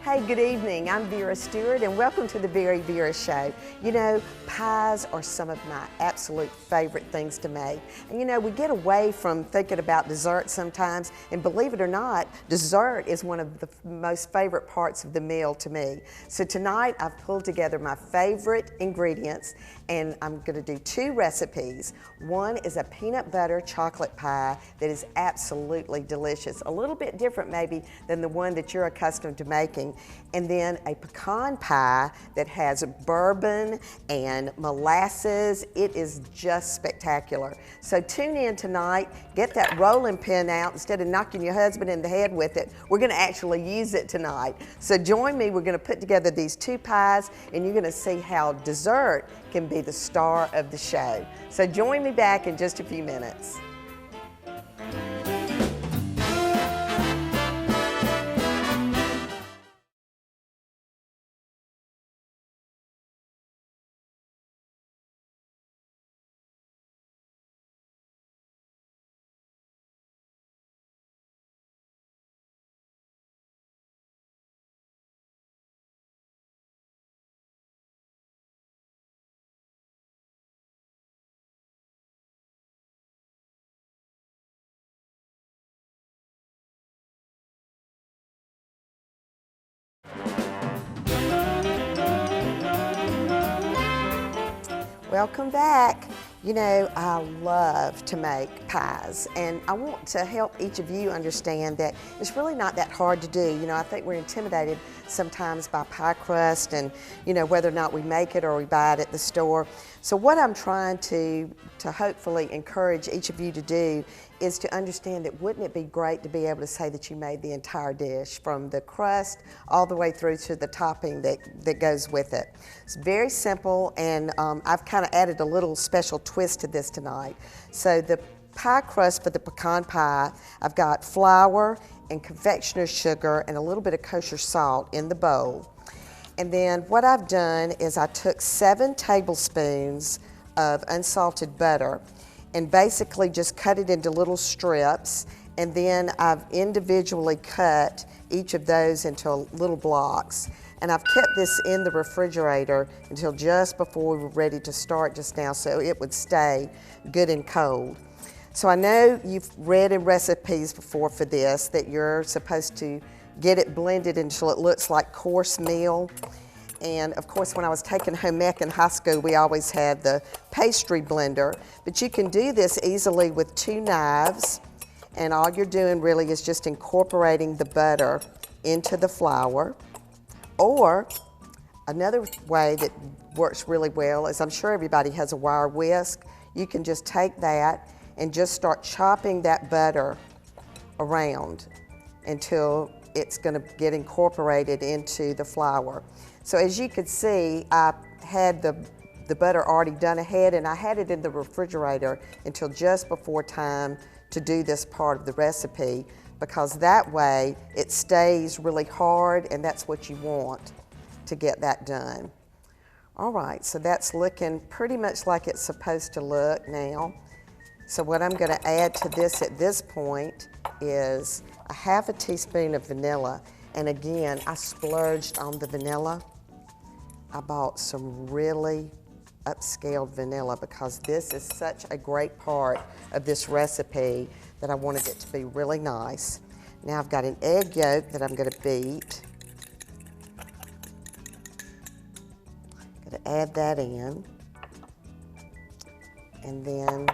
Hey, good evening. I'm Vera Stewart and welcome to the VeryVera Show. You know, pies are some of my absolute favorite things to make. And you know, we get away from thinking about dessert sometimes, and believe it or not, dessert is one of the most favorite parts of the meal to me. So tonight I've pulled together my favorite ingredients and I'm gonna do two recipes. One is a peanut butter chocolate pie that is absolutely delicious. A little bit different maybe than the one that you're accustomed to making. And then a pecan pie that has bourbon and molasses. It is just spectacular. So tune in tonight, get that rolling pin out instead of knocking your husband in the head with it. We're gonna actually use it tonight. So join me, we're gonna put together these two pies and you're gonna see how dessert can be the star of the show. So join me back in just a few minutes. Welcome back. You know, I love to make pies, and I want to help each of you understand that it's really not that hard to do. You know, I think we're intimidated sometimes by pie crust and, you know, whether or not we make it or we buy it at the store. So what I'm trying to hopefully encourage each of you to do is to understand that wouldn't it be great to be able to say that you made the entire dish from the crust all the way through to the topping that goes with it. It's very simple, and I've kind of added a little special twist to this tonight. So the pie crust for the pecan pie, I've got flour and confectioner's sugar and a little bit of kosher salt in the bowl. And then what I've done is I took 7 tablespoons of unsalted butter and basically just cut it into little strips, and then I've individually cut each of those into little blocks. And I've kept this in the refrigerator until just before we were ready to start just now, so it would stay good and cold. So I know you've read in recipes before for this that you're supposed to get it blended until it looks like coarse meal. And of course, when I was taking home ec in high school, we always had the pastry blender, but you can do this easily with 2 knives, and all you're doing really is just incorporating the butter into the flour. Or another way that works really well is, I'm sure everybody has a wire whisk. You can just take that and just start chopping that butter around until it's going to get incorporated into the flour. So as you can see, I had the butter already done ahead, and I had it in the refrigerator until just before time to do this part of the recipe, because that way it stays really hard, and that's what you want to get that done. All right, so that's looking pretty much like it's supposed to look now. So what I'm going to add to this at this point is a half a teaspoon of vanilla. And again, I splurged on the vanilla. I bought some really upscaled vanilla because this is such a great part of this recipe that I wanted it to be really nice. Now I've got an egg yolk that I'm going to beat. Going to add that in. And then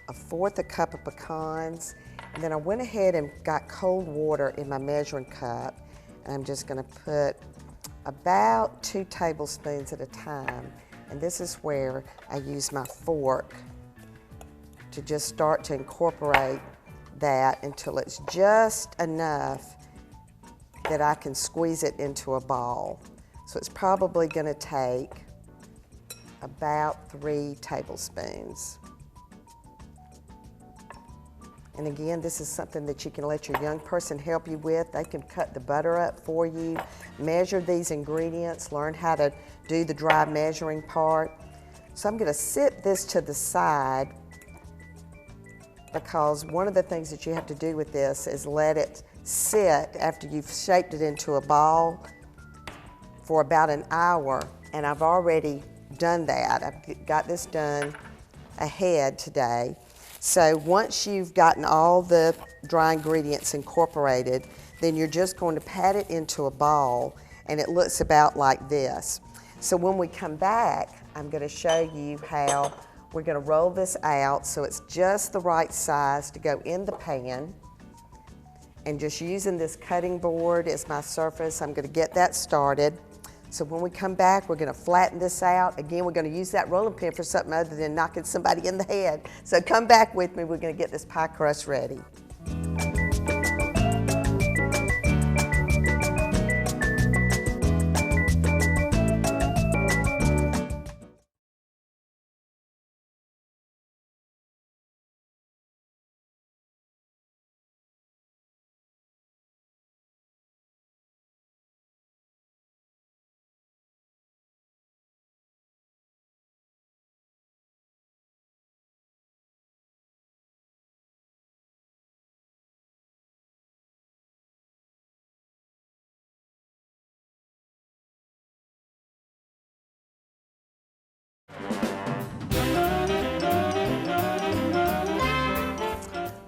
1/4 cup of pecans. And then I went ahead and got cold water in my measuring cup, and I'm just going to put about 2 tablespoons at a time. And this is where I use my fork to just start to incorporate that until it's just enough that I can squeeze it into a ball. So it's probably going to take about 3 tablespoons. And again, this is something that you can let your young person help you with. They can cut the butter up for you, measure these ingredients, learn how to do the dry measuring part. So I'm going to sit this to the side, because one of the things that you have to do with this is let it sit after you've shaped it into a ball. for about an hour, and I've already done that. I've got this done ahead today. So once you've gotten all the dry ingredients incorporated, then you're just going to pat it into a ball, and it looks about like this. So when we come back, I'm going to show you how we're going to roll this out so it's just the right size to go in the pan. And just using this cutting board as my surface, I'm going to get that started. So when we come back, we're going to flatten this out. Again, we're going to use that rolling pin for something other than knocking somebody in the head. So come back with me. We're going to get this pie crust ready.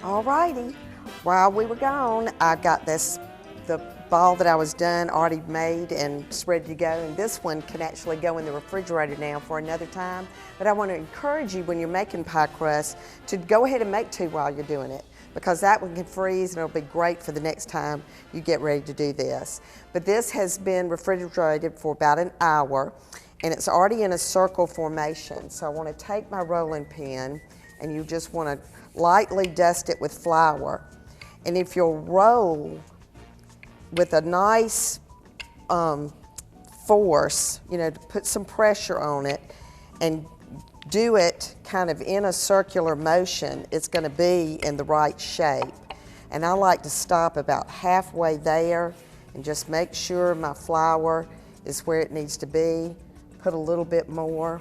Alrighty, while we were gone, I got the ball that I was done already made and it's ready to go, and this one can actually go in the refrigerator now for another time. But I want to encourage you when you're making pie crust to go ahead and make two while you're doing it, because that one can freeze and it'll be great for the next time you get ready to do this. But this has been refrigerated for about an hour, and it's already in a circle formation. So I want to take my rolling pin, and you just want to lightly dust it with flour. And if you'll roll with a nice force, you know, to put some pressure on it and do it kind of in a circular motion, it's going to be in the right shape. And I like to stop about halfway there and just make sure my flour is where it needs to be. Put a little bit more.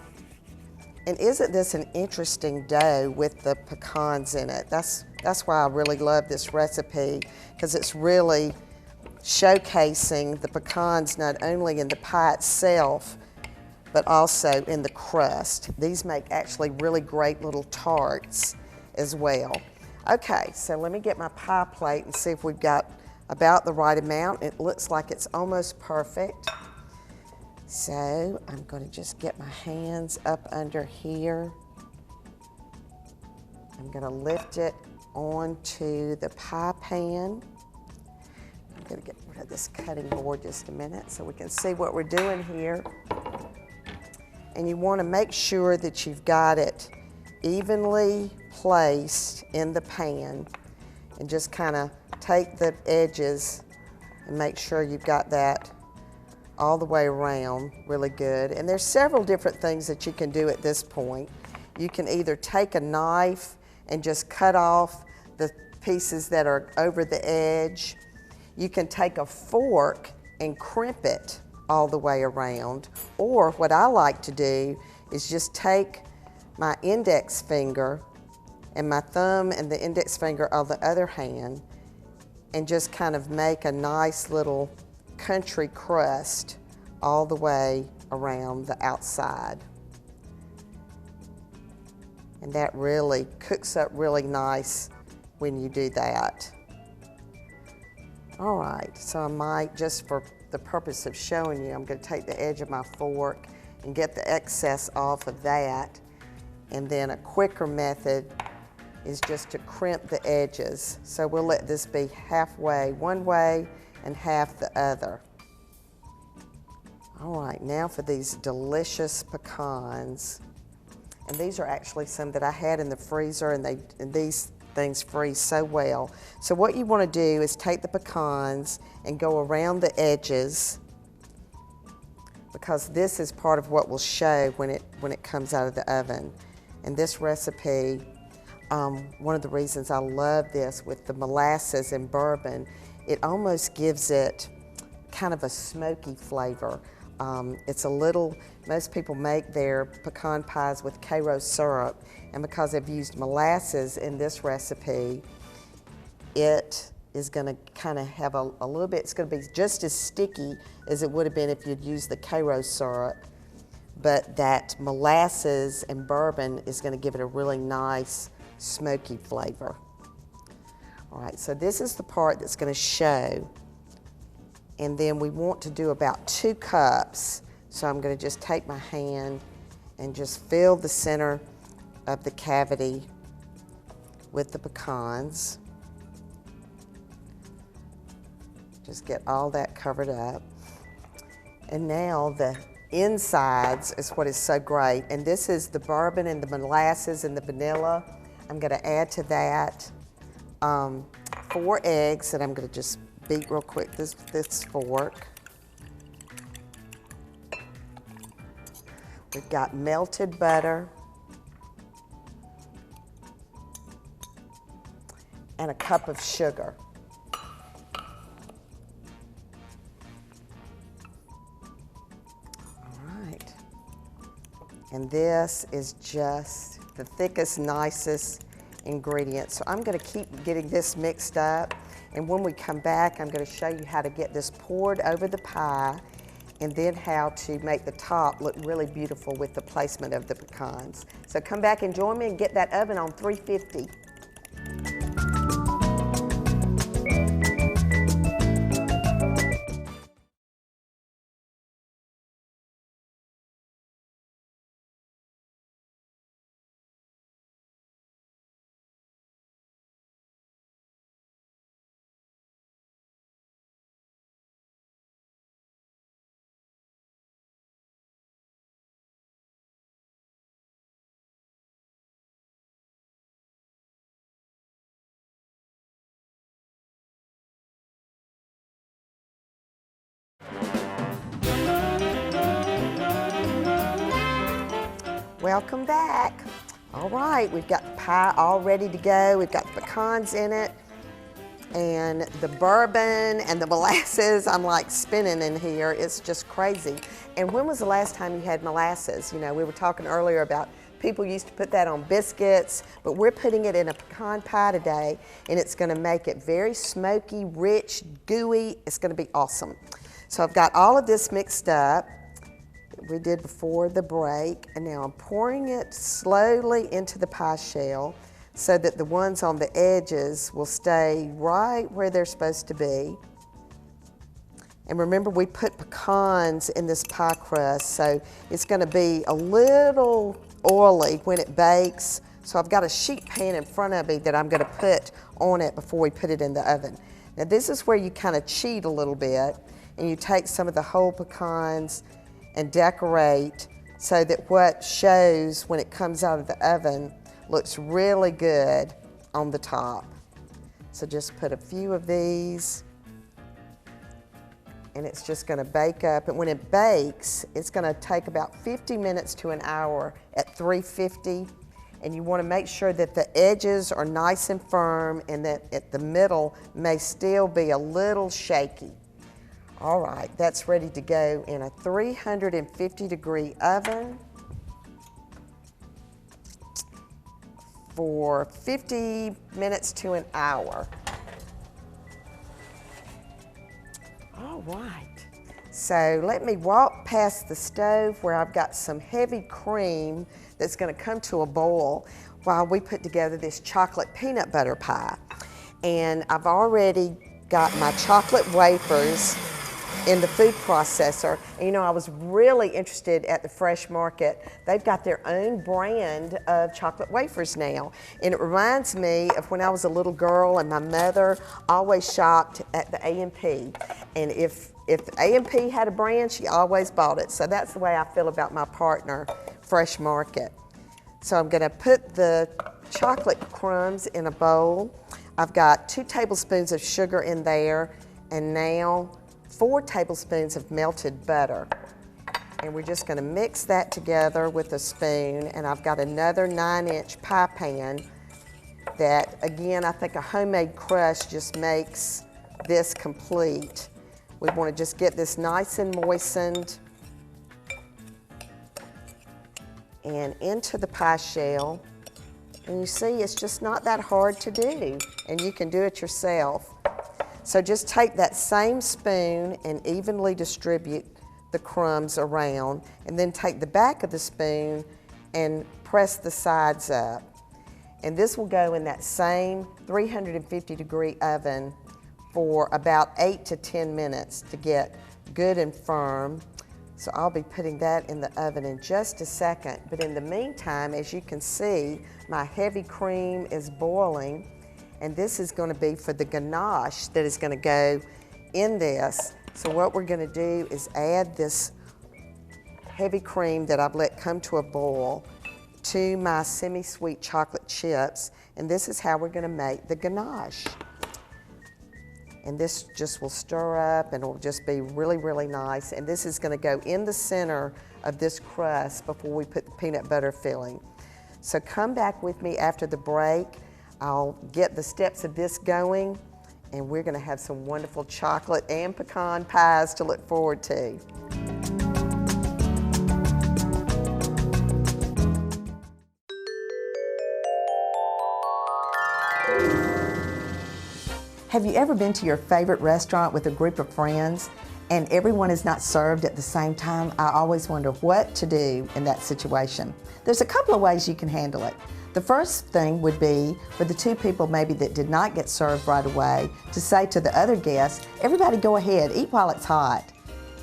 And isn't this an interesting dough with the pecans in it? That's why I really love this recipe, because it's really showcasing the pecans not only in the pie itself, but also in the crust. These make actually really great little tarts as well. Okay, so let me get my pie plate and see if we've got about the right amount. It looks like it's almost perfect. So I'm going to just get my hands up under here. I'm going to lift it onto the pie pan. I'm going to get rid of this cutting board just a minute so we can see what we're doing here. And you want to make sure that you've got it evenly placed in the pan, and just kind of take the edges and make sure you've got that all the way around really good. And there's several different things that you can do at this point. You can either take a knife and just cut off the pieces that are over the edge. You can take a fork and crimp it all the way around. Or what I like to do is just take my index finger and my thumb and the index finger on the other hand and just kind of make a nice little country crust all the way around the outside. And that really cooks up really nice when you do that. All right, so I might, just for the purpose of showing you, I'm going to take the edge of my fork and get the excess off of that. And then a quicker method is just to crimp the edges. So we'll let this be halfway one way and half the other. All right, now for these delicious pecans. And these are actually some that I had in the freezer, and these things freeze so well. So what you want to do is take the pecans and go around the edges, because this is part of what will show when it comes out of the oven. And this recipe, one of the reasons I love this with the molasses and bourbon, it almost gives it kind of a smoky flavor. It's a little, most people make their pecan pies with Karo syrup, and because I've used molasses in this recipe, it is going to kind of have a little bit, it's going to be just as sticky as it would have been if you'd used the Karo syrup, but that molasses and bourbon is going to give it a really nice smoky flavor. All right, so this is the part that's going to show, and then we want to do about 2 cups. So I'm going to just take my hand and just fill the center of the cavity with the pecans. Just get all that covered up. And now the insides is what is so great. And this is the bourbon and the molasses and the vanilla. I'm going to add to that 4 eggs that I'm going to just beat real quick with this fork. We've got melted butter and a cup of sugar. All right. And this is just the thickest, nicest ingredient. So I'm going to keep getting this mixed up. And when we come back, I'm going to show you how to get this poured over the pie and then how to make the top look really beautiful with the placement of the pecans. So come back and join me and get that oven on 350. Welcome back. All right, we've got the pie all ready to go. We've got the pecans in it and the bourbon and the molasses. I'm like spinning in here. It's just crazy. And when was the last time you had molasses? You know, we were talking earlier about people used to put that on biscuits, but we're putting it in a pecan pie today, and it's going to make it very smoky, rich, gooey. It's going to be awesome. So I've got all of this mixed up. We did before the break, and now I'm pouring it slowly into the pie shell so that the ones on the edges will stay right where they're supposed to be. And remember, we put pecans in this pie crust, so it's going to be a little oily when it bakes. So I've got a sheet pan in front of me that I'm going to put on it before we put it in the oven. Now this is where you kind of cheat a little bit, and you take some of the whole pecans and decorate so that what shows when it comes out of the oven looks really good on the top. So just put a few of these, and it's just going to bake up. And when it bakes, it's going to take about 50 minutes to an hour at 350. And you want to make sure that the edges are nice and firm and that at the middle may still be a little shaky. All right, that's ready to go in a 350-degree oven for 50 minutes to an hour. All right, so let me walk past the stove where I've got some heavy cream that's going to come to a boil while we put together this chocolate peanut butter pie. And I've already got my chocolate wafers in the food processor. And you know, I was really interested at the Fresh Market. They've got their own brand of chocolate wafers now. And it reminds me of when I was a little girl and my mother always shopped at the A&P. And if the A&P had a brand, she always bought it. So that's the way I feel about my partner, Fresh Market. So I'm gonna put the chocolate crumbs in a bowl. I've got 2 tablespoons of sugar in there, and now 4 tablespoons of melted butter. And we're just going to mix that together with a spoon. And I've got another 9-inch pie pan that, again, I think a homemade crust just makes this complete. We want to just get this nice and moistened and into the pie shell. And you see, it's just not that hard to do, and you can do it yourself. So just take that same spoon and evenly distribute the crumbs around, and then take the back of the spoon and press the sides up. And this will go in that same 350-degree oven for about 8 to 10 minutes to get good and firm. So I'll be putting that in the oven in just a second. But in the meantime, as you can see, my heavy cream is boiling, and this is going to be for the ganache that is going to go in this. So what we're going to do is add this heavy cream that I've let come to a boil to my semi-sweet chocolate chips, and this is how we're going to make the ganache. And this just will stir up and it'll just be really, really nice. And this is going to go in the center of this crust before we put the peanut butter filling. So come back with me after the break. I'll get the steps of this going, and we're going to have some wonderful chocolate and pecan pies to look forward to. Have you ever been to your favorite restaurant with a group of friends and everyone is not served at the same time? I always wonder what to do in that situation. There's a couple of ways you can handle it. The first thing would be for the two people maybe that did not get served right away to say to the other guests, everybody go ahead, eat while it's hot.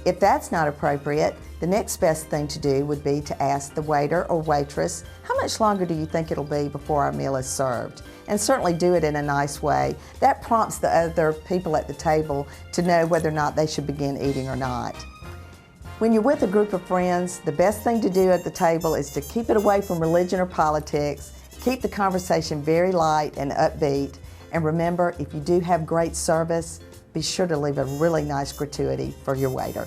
If that's not appropriate, the next best thing to do would be to ask the waiter or waitress, how much longer do you think it'll be before our meal is served? And certainly do it in a nice way. That prompts the other people at the table to know whether or not they should begin eating or not. When you're with a group of friends, the best thing to do at the table is to keep it away from religion or politics, keep the conversation very light and upbeat, and remember, if you do have great service, be sure to leave a really nice gratuity for your waiter.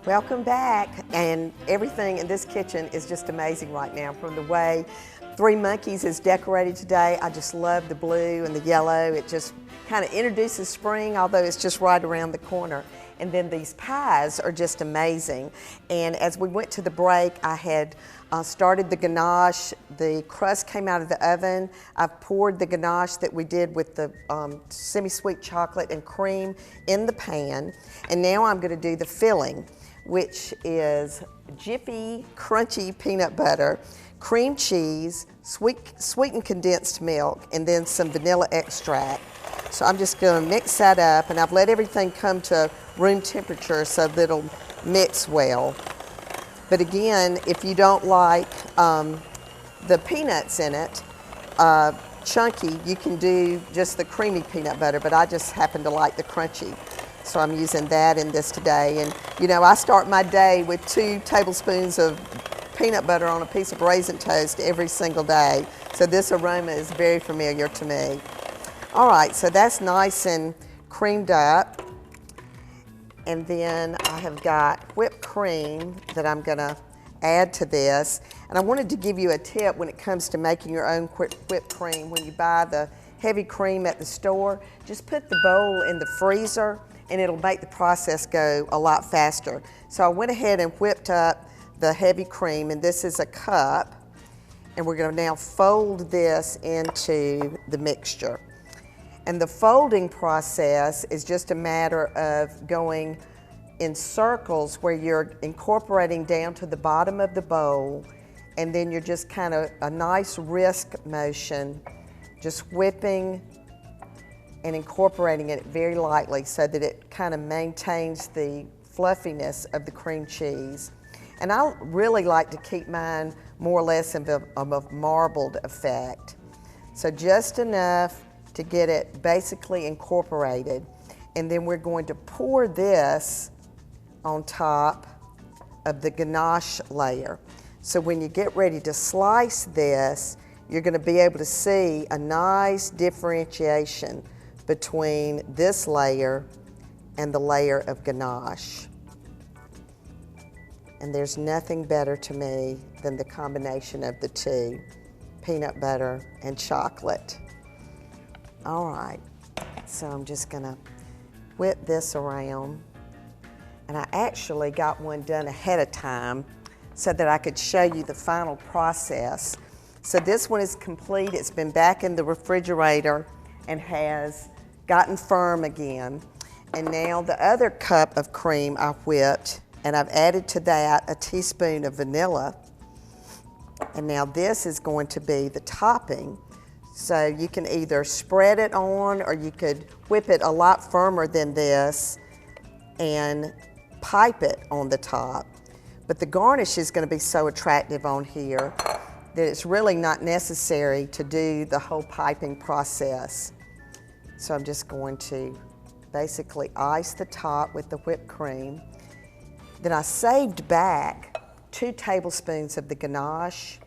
Welcome back, and everything in this kitchen is just amazing right now. From the way Three Monkeys is decorated today, I just love the blue and the yellow. It just kind of introduces spring, although it's just right around the corner. And then these pies are just amazing. And as we went to the break, I had started the ganache. The crust came out of the oven. I've poured the ganache that we did with the semi-sweet chocolate and cream in the pan. And now I'm going to do the filling, which is jiffy, crunchy peanut butter, cream cheese, sweetened condensed milk, and then some vanilla extract. So I'm just going to mix that up, and I've let everything come to room temperature so that it'll mix well. But again, if you don't like the peanuts in it, chunky, you can do just the creamy peanut butter, but I just happen to like the crunchy. So I'm using that in this today. And you know, I start my day with 2 tablespoons of peanut butter on a piece of raisin toast every single day. So this aroma is very familiar to me. All right, so that's nice and creamed up. And then I have got whipped cream that I'm gonna add to this. And I wanted to give you a tip when it comes to making your own whipped cream. When you buy the heavy cream at the store, just put the bowl in the freezer and it'll make the process go a lot faster. So I went ahead and whipped up the heavy cream, and this is a cup. And we're gonna now fold this into the mixture. And the folding process is just a matter of going in circles where you're incorporating down to the bottom of the bowl, and then you're just kind of a nice wrist motion, just whipping and incorporating it very lightly so that it kind of maintains the fluffiness of the cream cheese. And I really like to keep mine more or less of a marbled effect. So just enough to get it basically incorporated. And then we're going to pour this on top of the ganache layer. So when you get ready to slice this, you're going to be able to see a nice differentiation between this layer and the layer of ganache. And there's nothing better to me than the combination of the two, peanut butter and chocolate. All right, so I'm just gonna whip this around. And I actually got one done ahead of time so that I could show you the final process. So this one is complete. It's been back in the refrigerator and has gotten firm again. And now the other cup of cream I whipped, and I've added to that a teaspoon of vanilla. And now this is going to be the topping. So you can either spread it on, or you could whip it a lot firmer than this and pipe it on the top. But the garnish is going to be so attractive on here that it's really not necessary to do the whole piping process. So I'm just going to basically ice the top with the whipped cream. Then I saved back 2 tablespoons of the ganache,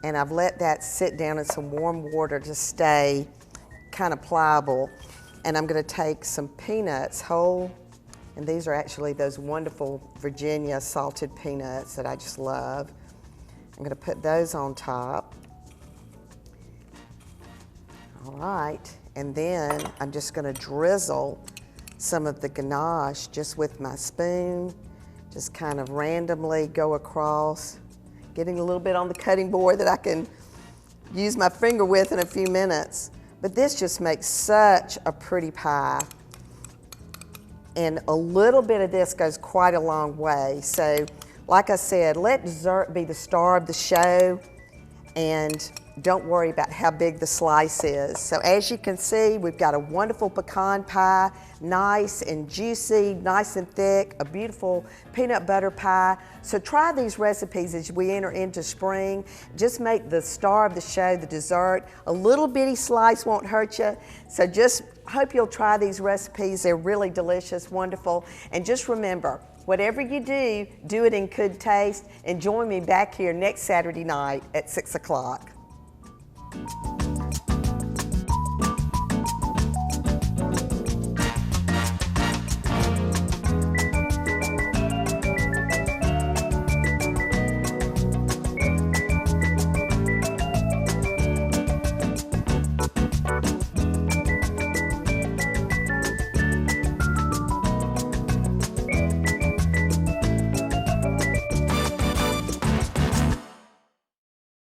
and I've let that sit down in some warm water to stay kind of pliable. And I'm going to take some peanuts whole, and these are actually those wonderful Virginia salted peanuts that I just love. I'm going to put those on top. All right, and then I'm just going to drizzle some of the ganache just with my spoon, just kind of randomly go across, getting a little bit on the cutting board that I can use my finger with in a few minutes. But this just makes such a pretty pie. And a little bit of this goes quite a long way. So, like I said, let dessert be the star of the show, and don't worry about how big the slice is. So as you can see, we've got a wonderful pecan pie, nice and juicy, nice and thick, a beautiful peanut butter pie. So try these recipes as we enter into spring. Just make the star of the show the dessert. A little bitty slice won't hurt you. So just hope you'll try these recipes. They're really delicious, wonderful. And just remember, whatever you do, do it in good taste. And join me back here next Saturday night at 6 o'clock.